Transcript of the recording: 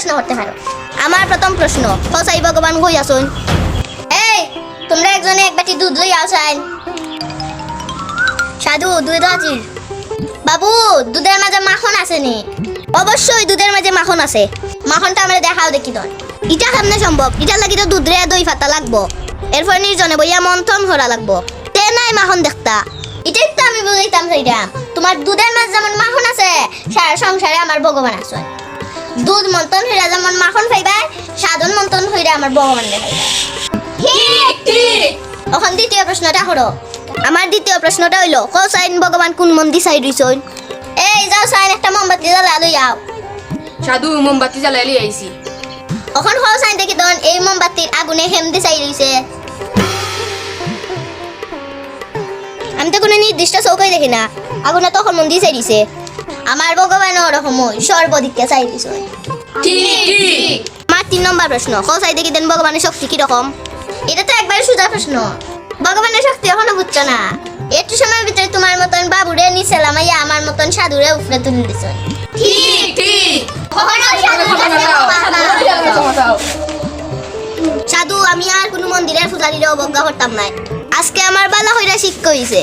প্রশ্ন করতে পারো। আমার প্রথম প্রশ্ন, হসাই ভগবান কই আসুন? এই তোমরা একজনে এক বাটি দুধ লই আসেন। সাধু দুধ আছে? বাবু দুধের মাঝে মাখন আছে নি? অবশ্যই দুধের মাঝে মাখন আছে। মাখনটা আমরা দেখাও দেখি তোর। এটা কেমনে সম্ভব? এটা লাগি তো দুধ রে দই ফাটা লাগবো, এরপর নির্জনে বইয়া মন্থন করা লাগবো, তে নাই মাখন দেখতা। এটাই তো আমি বুঝাইতাম চাইতাম, তোমার দুধের মাঝে যেমন মাখন আছে সারা সংসারে আমার ভগবান আছে। দুধ মন্থন হইরা যেমন মাখন পাইবা, সাধন মন্থন হইরা আমার ভগবান দেখাইবা। ঠিক ঠিক। এখন দ্বিতীয় প্রশ্নটা হলো, আমার দ্বিতীয় প্রশ্নটা হইলো হোসাইন ভগবান কোন মন্দির সাইড হইছন? এই যাও সাইন একটা মোমবাতি জ্বালা লই আও। সাধু মোমবাতি জ্বালাইলি আইছি। এখন হোসাইন দেখি তখন এই মোমবাতির আগুনে হেমদি চাই রইছে। আমি তো কোনো নির্দিষ্ট চৌকাই দেখি না, আগুনে তখন মন্দির চাই দিছে। আমার ভগবান ওরকম সর্বদিককে চাই দিছে। ঠিক ঠিক। আমার 3 নম্বর প্রশ্ন, হোসাই দেখি দেন ভগবানের শক্তি কি রকম? এটা তো একবার সোজা প্রশ্ন, ভগবানের শক্তি এখনো বুঝছো না। একটু সময়ের ভিতরে তোমার মতন বাবুরে নিচে নামাইয়া আমার মতন সাধুরে উপরে তুলে দিছ। ঠিক ঠিক। সাধু আমি আর কোনো মন্দিরের পূজারীরে অবজ্ঞা করতাম না। আজকে আমার বালা হইরা শিক্ষা হইছে।